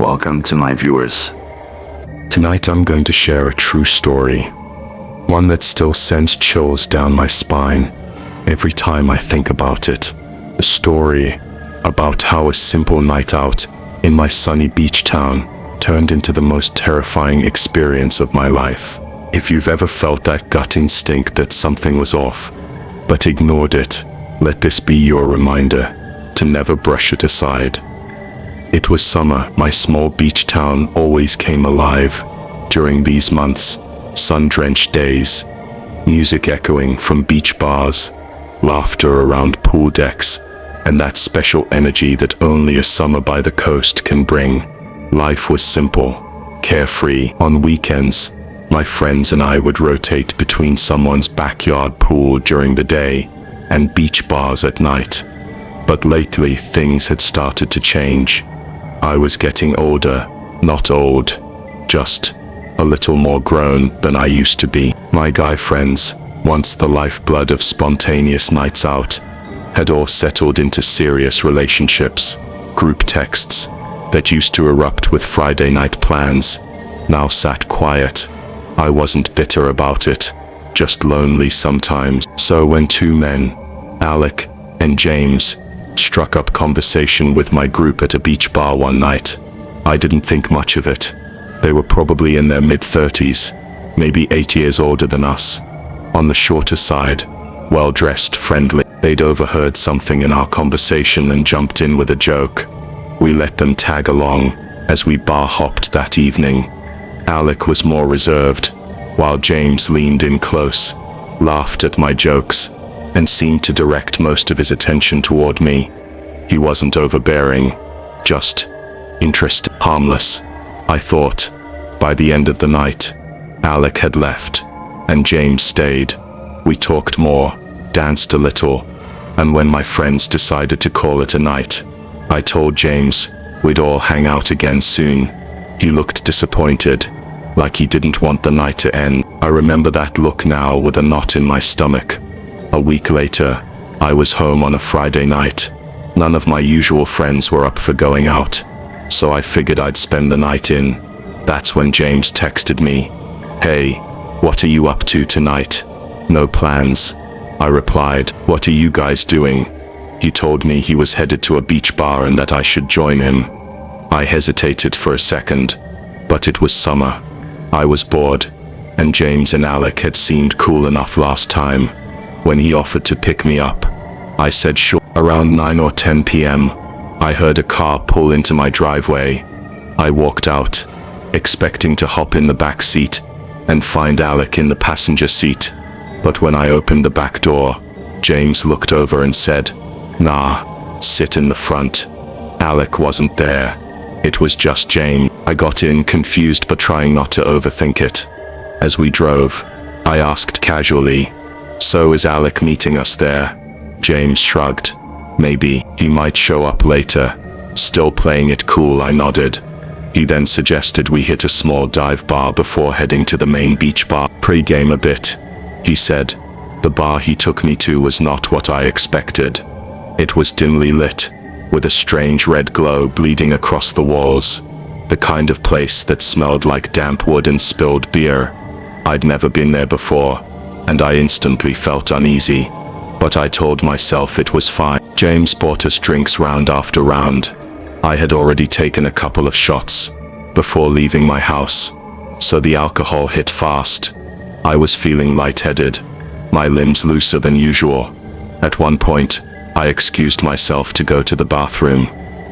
welcome to my viewers. Tonight I'm going to share a true story, one that still sends chills down my spine every time I think about it. A story about how a simple night out in my sunny beach town turned into the most terrifying experience of my life. If you've ever felt that gut instinct that something was off, but ignored it, let this be your reminder to never brush it aside. It was summer. My small beach town always came alive during these months. Sun-drenched days, music echoing from beach bars, laughter around pool decks, and that special energy that only a summer by the coast can bring. Life was simple, carefree. On weekends, my friends and I would rotate between someone's backyard pool during the day and beach bars at night. But lately, things had started to change. I was getting older, not old, just a little more grown than I used to be. My guy friends, once the lifeblood of spontaneous nights out, had all settled into serious relationships. Group texts that used to erupt with Friday night plans now sat quiet. I wasn't bitter about it, just lonely sometimes. So when two men, Alec and James, struck up conversation with my group at a beach bar one night, I didn't think much of it. They were probably in their mid-30s, maybe 8 years older than us. On the shorter side, well-dressed, friendly. They'd overheard something in our conversation and jumped in with a joke. We let them tag along as we bar-hopped that evening. Alec was more reserved, while James leaned in close, laughed at my jokes, and seemed to direct most of his attention toward me. He wasn't overbearing, just interested, harmless. I thought. By the end of the night, Alec had left, and James stayed. We talked more, danced a little, and when my friends decided to call it a night, I told James we'd all hang out again soon. He looked disappointed, like he didn't want the night to end. I remember that look now with a knot in my stomach. A week later, I was home on a Friday night. None of my usual friends were up for going out, so I figured I'd spend the night in. That's when James texted me, "Hey, what are you up to tonight?" "No plans," I replied. "What are you guys doing?" He told me he was headed to a beach bar and that I should join him. I hesitated for a second, but it was summer. I was bored, and James and Alec had seemed cool enough last time. When he offered to pick me up, I said sure. Around 9 or 10 p.m., I heard a car pull into my driveway. I walked out, expecting to hop in the back seat and find Alec in the passenger seat. But when I opened the back door, James looked over and said, "Nah, sit in the front." Alec wasn't there. It was just James. I got in, confused but trying not to overthink it. As we drove, I asked casually, "So is Alec meeting us there?" James shrugged. "Maybe. He might show up later." Still playing it cool, I nodded. He then suggested we hit a small dive bar before heading to the main beach bar. "Pre-game a bit," he said. The bar he took me to was not what I expected. It was dimly lit, with a strange red glow bleeding across the walls. The kind of place that smelled like damp wood and spilled beer. I'd never been there before, and I instantly felt uneasy. But I told myself it was fine. James bought us drinks round after round. I had already taken a couple of shots before leaving my house, so the alcohol hit fast. I was feeling lightheaded, my limbs looser than usual. At one point, I excused myself to go to the bathroom.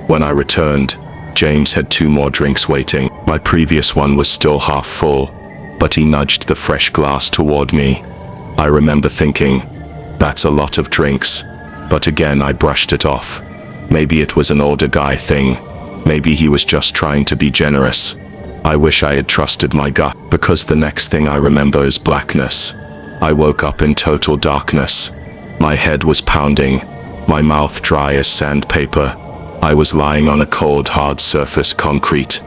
When I returned, James had 2 more drinks waiting. My previous one was still half full, but he nudged the fresh glass toward me. I remember thinking, that's a lot of drinks, but again I brushed it off. Maybe it was an older guy thing. Maybe he was just trying to be generous. I wish I had trusted my gut, because the next thing I remember is blackness. I woke up in total darkness. My head was pounding, my mouth dry as sandpaper. I was lying on a cold, hard surface concrete.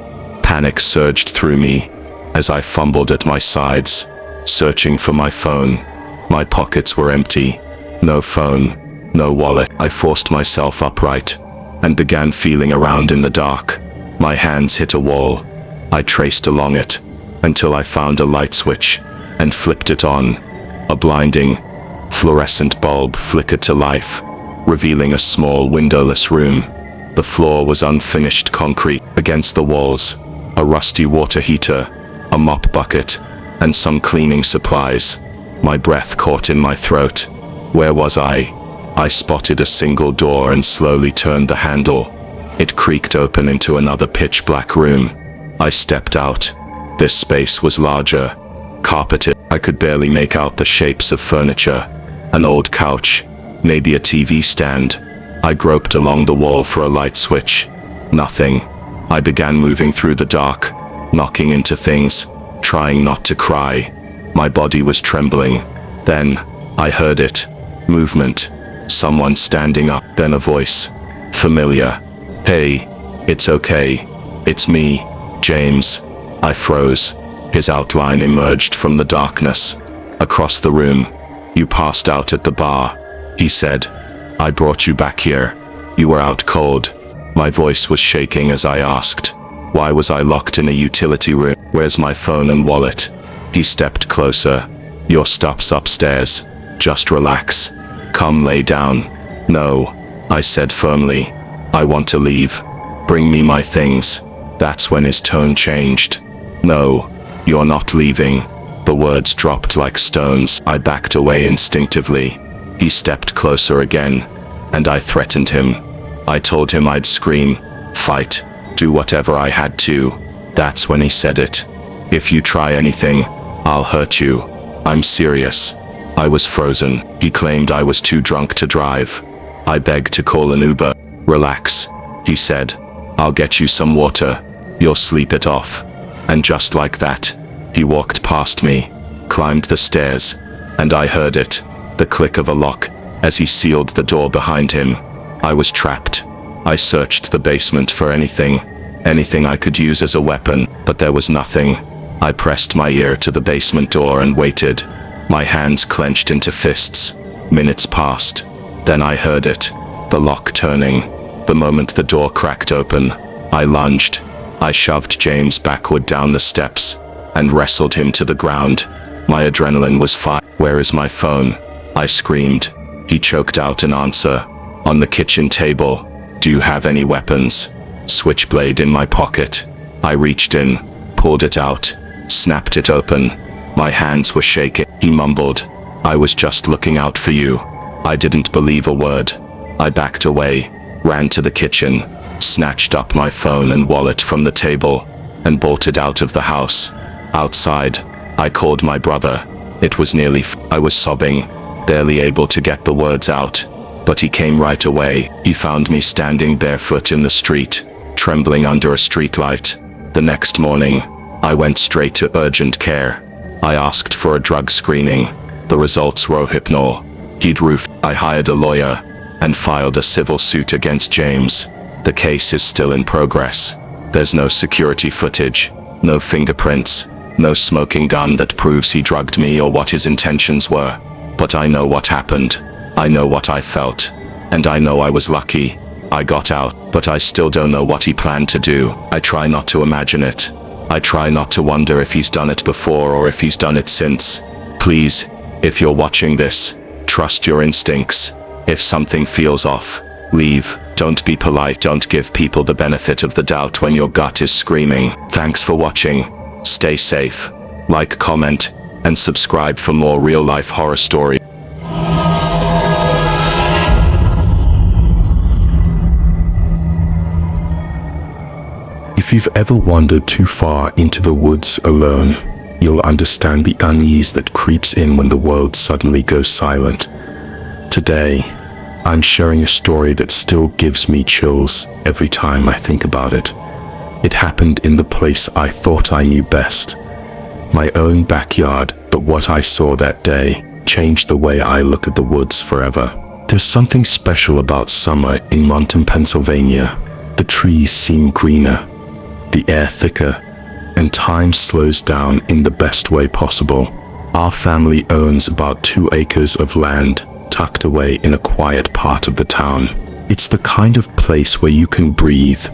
Panic surged through me as I fumbled at my sides, searching for my phone. My pockets were empty. No phone, no wallet. I forced myself upright and began feeling around in the dark. My hands hit a wall. I traced along it until I found a light switch and flipped it on. A blinding, fluorescent bulb flickered to life, revealing a small windowless room. The floor was unfinished concrete. Against the walls, a rusty water heater, a mop bucket, and some cleaning supplies. My breath caught in my throat. Where was I? I spotted a single door and slowly turned the handle. It creaked open into another pitch-black room. I stepped out. This space was larger, carpeted. I could barely make out the shapes of furniture. An old couch, maybe a TV stand. I groped along the wall for a light switch. Nothing. I began moving through the dark, knocking into things, trying not to cry. My body was trembling. Then, I heard it. Movement. Someone standing up. Then a voice. Familiar. Hey, it's okay. It's me, James. I froze. His outline emerged from the darkness. Across the room. You passed out at the bar, he said. I brought you back here. You were out cold. My voice was shaking as I asked, why was I locked in a utility room? Where's my phone and wallet? He stepped closer. Your stuff's upstairs. Just relax. Come lay down. No, I said firmly. I want to leave. Bring me my things. That's when his tone changed. No, you're not leaving. The words dropped like stones. I backed away instinctively. He stepped closer again, and I threatened him. I told him I'd scream, fight, do whatever I had to. That's when he said it. If you try anything, I'll hurt you. I'm serious. I was frozen. He claimed I was too drunk to drive. I begged to call an Uber. Relax, he said. I'll get you some water. You'll sleep it off. And just like that, he walked past me, climbed the stairs, and I heard it. The click of a lock, as he sealed the door behind him. I was trapped. I searched the basement for anything I could use as a weapon, but there was nothing. I pressed my ear to the basement door and waited. My hands clenched into fists. Minutes passed. Then I heard it. The lock turning. The moment the door cracked open, I lunged. I shoved James backward down the steps and wrestled him to the ground. My adrenaline was fire. Where is my phone? I screamed. He choked out an answer. On the kitchen table. Do you have any weapons? Switchblade in my pocket. I reached in, pulled it out, snapped it open. My hands were shaking. He mumbled, I was just looking out for you. I didn't believe a word. I backed away, ran to the kitchen, snatched up my phone and wallet from the table, and bolted out of the house. Outside, I called my brother. It was nearly I was sobbing, barely able to get the words out, but he came right away. He found me standing barefoot in the street, trembling under a streetlight. The next morning, I went straight to urgent care. I asked for a drug screening. The results were rohypnol. He'd roofed. I hired a lawyer and filed a civil suit against James. The case is still in progress. There's no security footage, no fingerprints, no smoking gun that proves he drugged me or what his intentions were. But I know what happened. I know what I felt. And I know I was lucky. I got out, but I still don't know what he planned to do. I try not to imagine it. I try not to wonder if he's done it before or if he's done it since. Please, if you're watching this, trust your instincts. If something feels off, leave. Don't be polite. Don't give people the benefit of the doubt when your gut is screaming. Thanks for watching. Stay safe. Like, comment, and subscribe for more real-life horror stories. If you've ever wandered too far into the woods alone, you'll understand the unease that creeps in when the world suddenly goes silent. Today, I'm sharing a story that still gives me chills every time I think about it. It happened in the place I thought I knew best, my own backyard, but what I saw that day changed the way I look at the woods forever. There's something special about summer in Mountain, Pennsylvania. The trees seem greener, the air thicker, and time slows down in the best way possible. Our family owns about 2 acres of land tucked away in a quiet part of the town. It's the kind of place where you can breathe,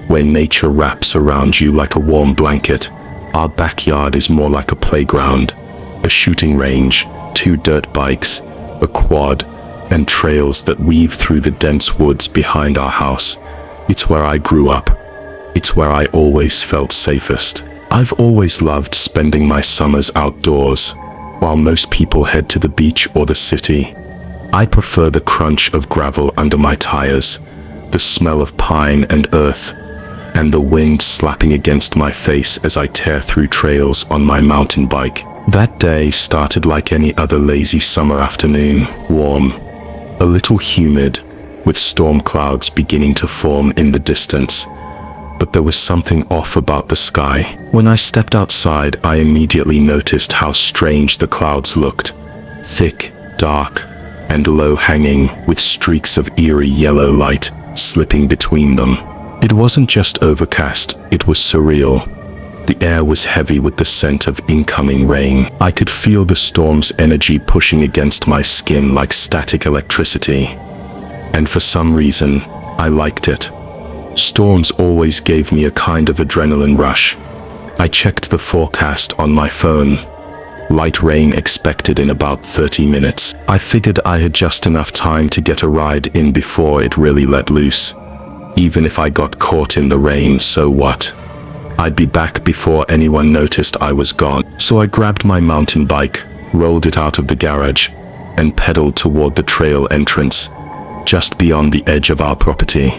where nature wraps around you like a warm blanket. Our backyard is more like a playground, a shooting range, 2 dirt bikes, a quad, and trails that weave through the dense woods behind our house. It's where I grew up. It's where I always felt safest. I've always loved spending my summers outdoors, while most people head to the beach or the city. I prefer the crunch of gravel under my tires, the smell of pine and earth, and the wind slapping against my face as I tear through trails on my mountain bike. That day started like any other lazy summer afternoon, warm, a little humid, with storm clouds beginning to form in the distance. But there was something off about the sky. When I stepped outside, I immediately noticed how strange the clouds looked. Thick, dark, and low-hanging, with streaks of eerie yellow light slipping between them. It wasn't just overcast, it was surreal. The air was heavy with the scent of incoming rain. I could feel the storm's energy pushing against my skin like static electricity. And for some reason, I liked it. Storms always gave me a kind of adrenaline rush. I checked the forecast on my phone. Light rain expected in about 30 minutes. I figured I had just enough time to get a ride in before it really let loose. Even if I got caught in the rain, so what? I'd be back before anyone noticed I was gone. So I grabbed my mountain bike, rolled it out of the garage, and pedaled toward the trail entrance, just beyond the edge of our property.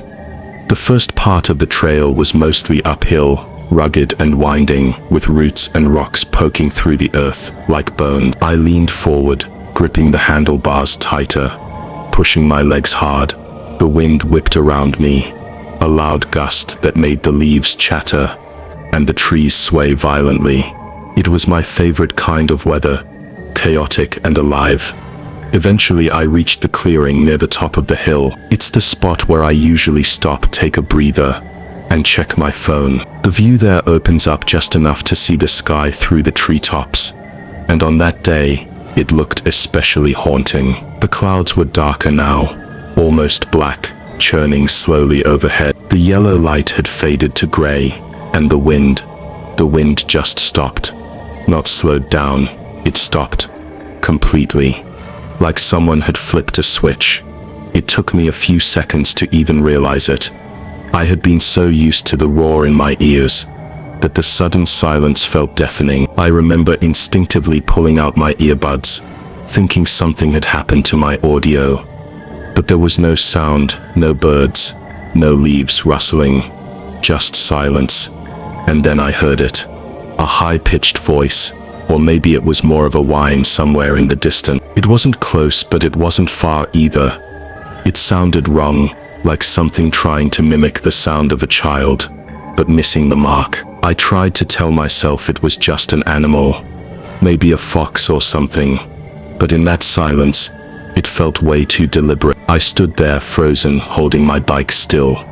The first part of the trail was mostly uphill, rugged and winding, with roots and rocks poking through the earth like bones. I leaned forward, gripping the handlebars tighter, pushing my legs hard. The wind whipped around me, a loud gust that made the leaves chatter and the trees sway violently. It was my favorite kind of weather, chaotic and alive. Eventually I reached the clearing near the top of the hill. It's the spot where I usually stop, take a breather, and check my phone. The view there opens up just enough to see the sky through the treetops, and on that day, it looked especially haunting. The clouds were darker now, almost black, churning slowly overhead. The yellow light had faded to gray, and the wind just stopped. Not slowed down, it stopped. Completely. Like someone had flipped a switch. It took me a few seconds to even realize it. I had been so used to the roar in my ears that the sudden silence felt deafening. I remember instinctively pulling out my earbuds, thinking something had happened to my audio. But there was no sound, no birds, no leaves rustling, just silence. And then I heard it. A high-pitched voice, or maybe it was more of a whine somewhere in the distance. It wasn't close, but it wasn't far either. It sounded wrong, like something trying to mimic the sound of a child, but missing the mark. I tried to tell myself it was just an animal, maybe a fox or something, but in that silence, it felt way too deliberate. I stood there frozen, holding my bike still.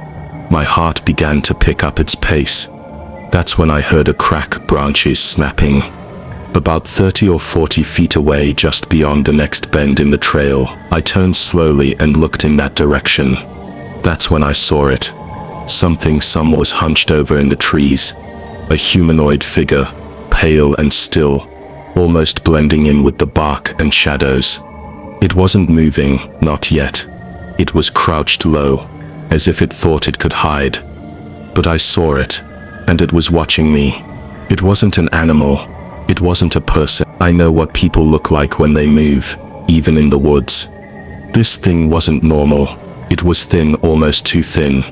My heart began to pick up its pace. That's when I heard a crack, branches snapping. About 30 or 40 feet away, just beyond the next bend in the trail, I turned slowly and looked in that direction. That's when I saw it. Someone was hunched over in the trees. A humanoid figure, pale and still, almost blending in with the bark and shadows. It wasn't moving, not yet. It was crouched low, as if it thought it could hide. But I saw it, and it was watching me. It wasn't an animal. It wasn't a person. I know what people look like when they move, even in the woods. This thing wasn't normal. It was thin, almost too thin.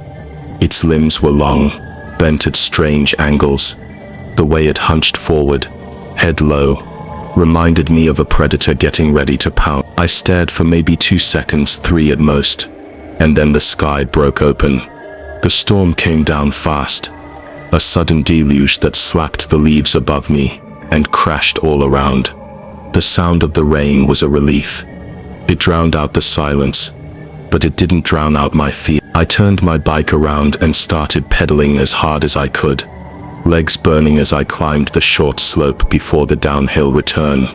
Its limbs were long, bent at strange angles. The way it hunched forward, head low, reminded me of a predator getting ready to pounce. I stared for maybe 2 seconds, 3 at most, and then the sky broke open. The storm came down fast, a sudden deluge that slapped the leaves above me and crashed all around. The sound of the rain was a relief. It drowned out the silence, but it didn't drown out my fear. I turned my bike around and started pedaling as hard as I could, legs burning as I climbed the short slope before the downhill return.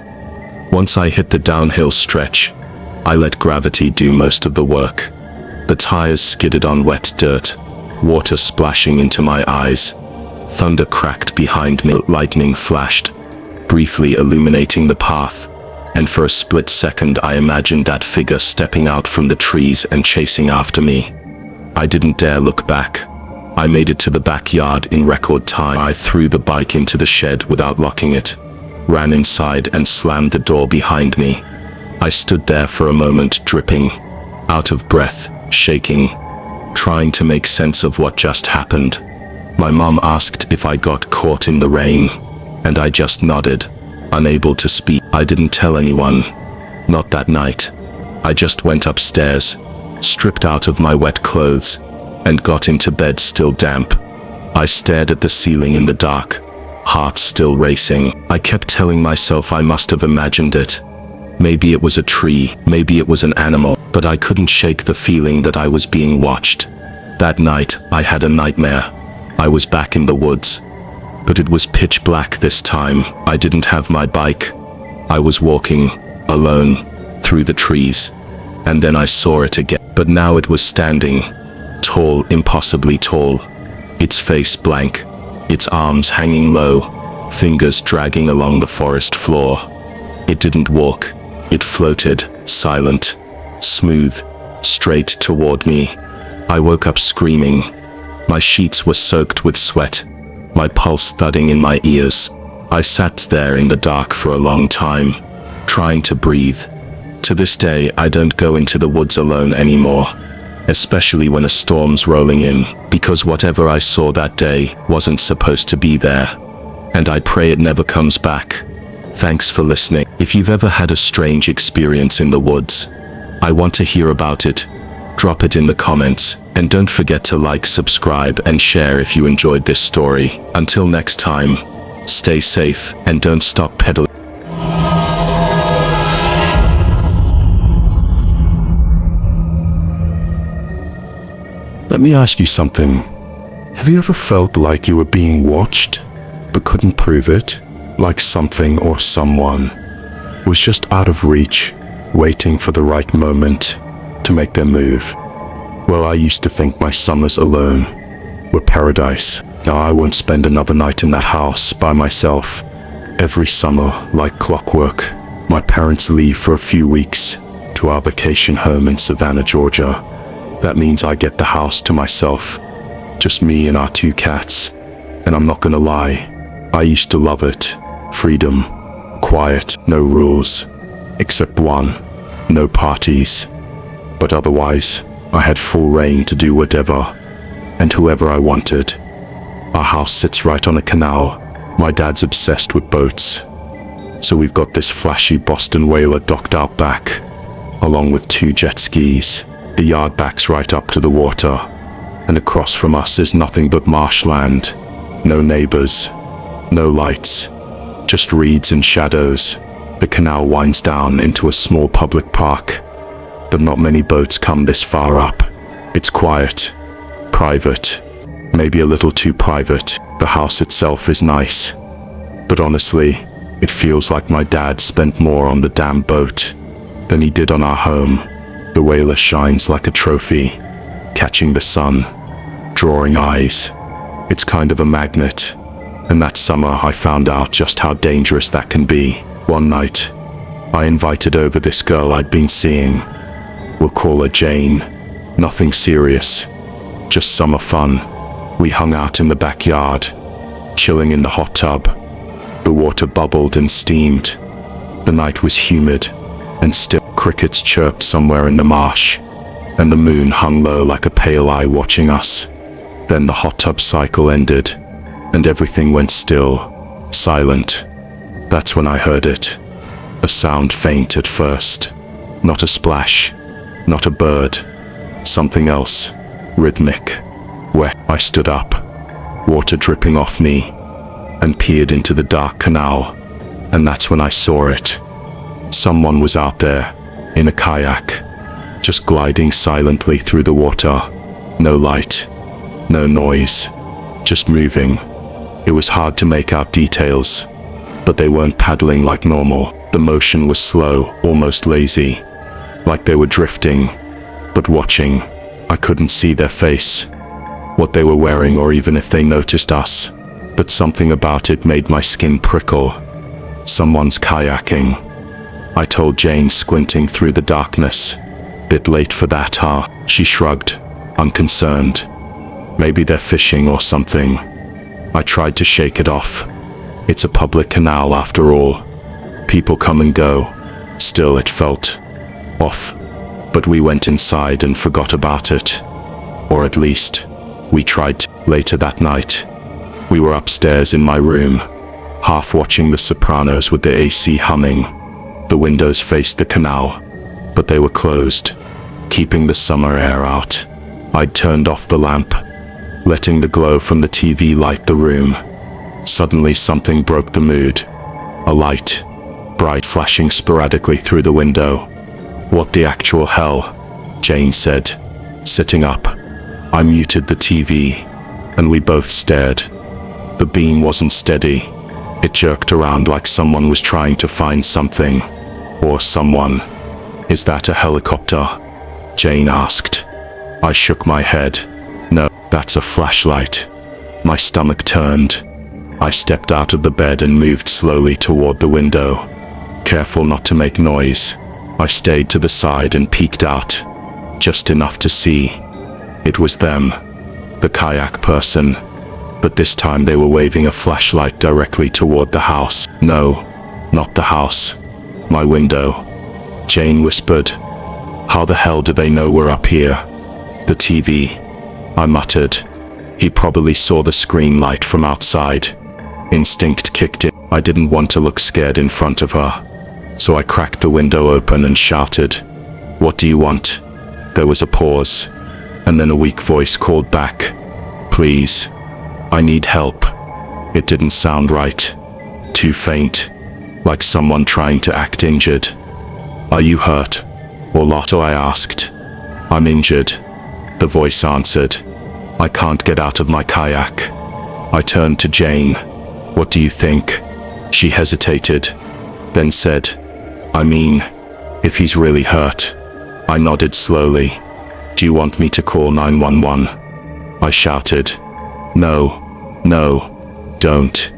Once I hit the downhill stretch, I let gravity do most of the work. The tires skidded on wet dirt, water splashing into my eyes. Thunder cracked behind me, lightning flashed, briefly illuminating the path, and for a split second I imagined that figure stepping out from the trees and chasing after me. I didn't dare look back. I made it to the backyard in record time. I threw the bike into the shed without locking it, ran inside and slammed the door behind me. I stood there for a moment, dripping, out of breath, shaking, trying to make sense of what just happened. My mom asked if I got caught in the rain, and I just nodded, unable to speak. I didn't tell anyone. Not that night. I just went upstairs, stripped out of my wet clothes, and got into bed still damp. I stared at the ceiling in the dark, heart still racing. I kept telling myself I must have imagined it. Maybe it was a tree, maybe it was an animal, but I couldn't shake the feeling that I was being watched. That night, I had a nightmare. I was back in the woods, but it was pitch black this time. I didn't have my bike. I was walking, alone, through the trees, and then I saw it again. But now it was standing, tall, impossibly tall, its face blank, its arms hanging low, fingers dragging along the forest floor. It didn't walk, it floated, silent, smooth, straight toward me. I woke up screaming. My sheets were soaked with sweat, my pulse thudding in my ears. I sat there in the dark for a long time, trying to breathe. To this day, I don't go into the woods alone anymore, especially when a storm's rolling in, because whatever I saw that day wasn't supposed to be there, and I pray it never comes back. Thanks for listening. If you've ever had a strange experience in the woods, I want to hear about it. Drop it in the comments, and don't forget to like, subscribe, and share if you enjoyed this story. Until next time, stay safe and don't stop pedaling. Let me ask you something. Have you ever felt like you were being watched, but couldn't prove it? Like something or someone was just out of reach, waiting for the right moment to make their move? Well, I used to think my summers alone were paradise. Now I won't spend another night in that house by myself. Every summer, like clockwork, my parents leave for a few weeks to our vacation home in Savannah, Georgia. That means I get the house to myself, just me and our 2 cats. And I'm not gonna lie, I used to love it. Freedom, quiet, no rules, except one, no parties. But otherwise, I had full reign to do whatever and whoever I wanted. Our house sits right on a canal. My dad's obsessed with boats, so we've got this flashy Boston whaler docked out back, along with 2 jet skis. The yard backs right up to the water, and across from us is nothing but marshland. No neighbors, no lights, just reeds and shadows. The canal winds down into a small public park, but not many boats come this far up. It's quiet, private, maybe a little too private. The house itself is nice, but honestly, it feels like my dad spent more on the damn boat than he did on our home. The whaler shines like a trophy, catching the sun, drawing eyes. It's kind of a magnet, and that summer I found out just how dangerous that can be. One night, I invited over this girl I'd been seeing. We'll call her Jane. Nothing serious, just summer fun. We hung out in the backyard, chilling in the hot tub. The water bubbled and steamed. The night was humid and still. Crickets chirped somewhere in the marsh, and the moon hung low like a pale eye watching us. Then the hot tub cycle ended, and everything went still, silent. That's when I heard it. A sound faint at first. Not a splash, not a bird. Something else, rhythmic, wet. I stood up, water dripping off me, and peered into the dark canal, and that's when I saw it. Someone was out there, in a kayak, just gliding silently through the water. No light, no noise, just moving. It was hard to make out details, but they weren't paddling like normal. The motion was slow, almost lazy, like they were drifting, but watching. I couldn't see their face, what they were wearing, or even if they noticed us. But something about it made my skin prickle. Someone's kayaking, I told Jane, squinting through the darkness. Bit late for that, huh? She shrugged, unconcerned. Maybe they're fishing or something. I tried to shake it off. It's a public canal after all. People come and go. Still, it felt off. But we went inside and forgot about it. Or at least, we tried to. Later that night, we were upstairs in my room, half watching The Sopranos with the AC humming. The windows faced the canal, but they were closed, keeping the summer air out. I'd turned off the lamp, letting the glow from the TV light the room. Suddenly something broke the mood. A light, bright, flashing sporadically through the window. What the actual hell? Jane said, sitting up. I muted the TV, and we both stared. The beam wasn't steady. It jerked around like someone was trying to find something. Or someone. Is that a helicopter? Jane asked. I shook my head. No, that's a flashlight. My stomach turned. I stepped out of the bed and moved slowly toward the window. Careful not to make noise, I stayed to the side and peeked out. Just enough to see. It was them. The kayak person. But this time they were waving a flashlight directly toward the house. No, not the house. My window. Jane whispered. How the hell do they know we're up here? The TV. I muttered. He probably saw the screen light from outside. Instinct kicked in. I didn't want to look scared in front of her. So I cracked the window open and shouted, "What do you want?" There was a pause, and then a weak voice called back, "Please, I need help." It didn't sound right. Too faint, like someone trying to act injured. "Are you hurt or lost?" I asked. "I'm injured," the voice answered. "I can't get out of my kayak." I turned to Jane. "What do you think?" She hesitated, then said, "I mean, if he's really hurt." I nodded slowly. "Do you want me to call 911? I shouted. No, don't,"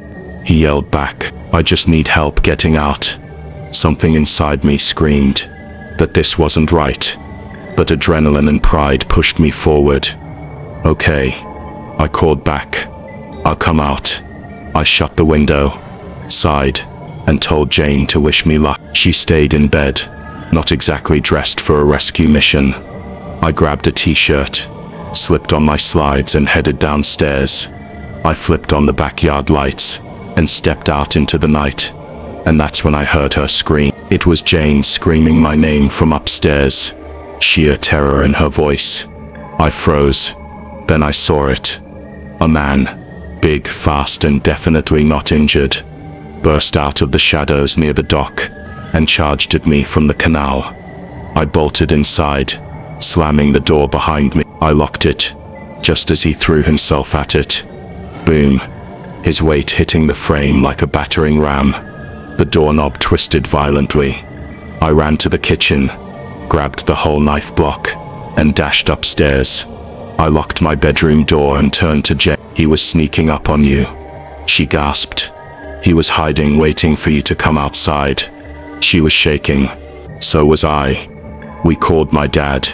he yelled back. "I just need help getting out." Something inside me screamed that this wasn't right, but adrenaline and pride pushed me forward. "Okay," I called back. "I'll come out." I shut the window, sighed, and told Jane to wish me luck. She stayed in bed, not exactly dressed for a rescue mission. I grabbed a t-shirt, slipped on my slides and headed downstairs. I flipped on the backyard lights and stepped out into the night. And that's when I heard her scream. It was Jane screaming my name from upstairs, sheer terror in her voice. I froze. Then I saw it. A man, big, fast, and definitely not injured, burst out of the shadows near the dock and charged at me from the canal. I bolted inside, slamming the door behind me. I locked it, just as he threw himself at it. Boom, his weight hitting the frame like a battering ram. The doorknob twisted violently. I ran to the kitchen, grabbed the whole knife block, and dashed upstairs. I locked my bedroom door and turned to Jane. "He was sneaking up on you," she gasped. "He was hiding, waiting for you to come outside." She was shaking. So was I. We called my dad.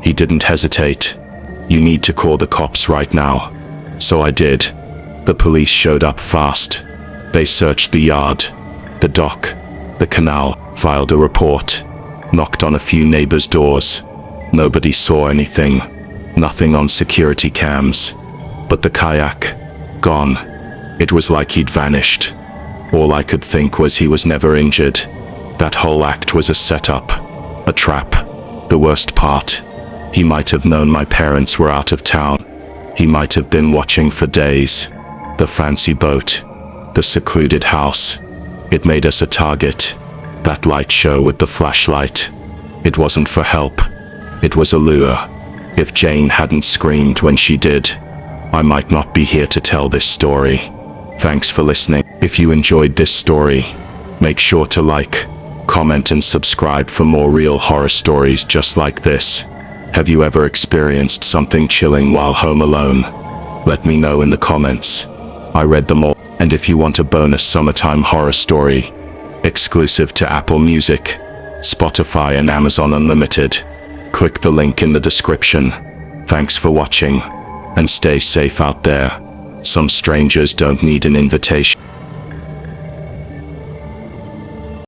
He didn't hesitate. "You need to call the cops right now." So I did. The police showed up fast. They searched the yard, the dock, the canal, filed a report, knocked on a few neighbors' doors. Nobody saw anything. Nothing on security cams. But the kayak, gone. It was like he'd vanished. All I could think was he was never injured. That whole act was a setup, a trap. The worst part, he might have known my parents were out of town. He might have been watching for days. The fancy boat, the secluded house. It made us a target. That light show with the flashlight. It wasn't for help. It was a lure. If Jane hadn't screamed when she did, I might not be here to tell this story. Thanks for listening. If you enjoyed this story, make sure to like, comment, and subscribe for more real horror stories just like this. Have you ever experienced something chilling while home alone? Let me know in the comments. I read them all. And if you want a bonus summertime horror story, exclusive to Apple Music, Spotify and Amazon Unlimited, click the link in the description. Thanks for watching, and stay safe out there. Some strangers don't need an invitation.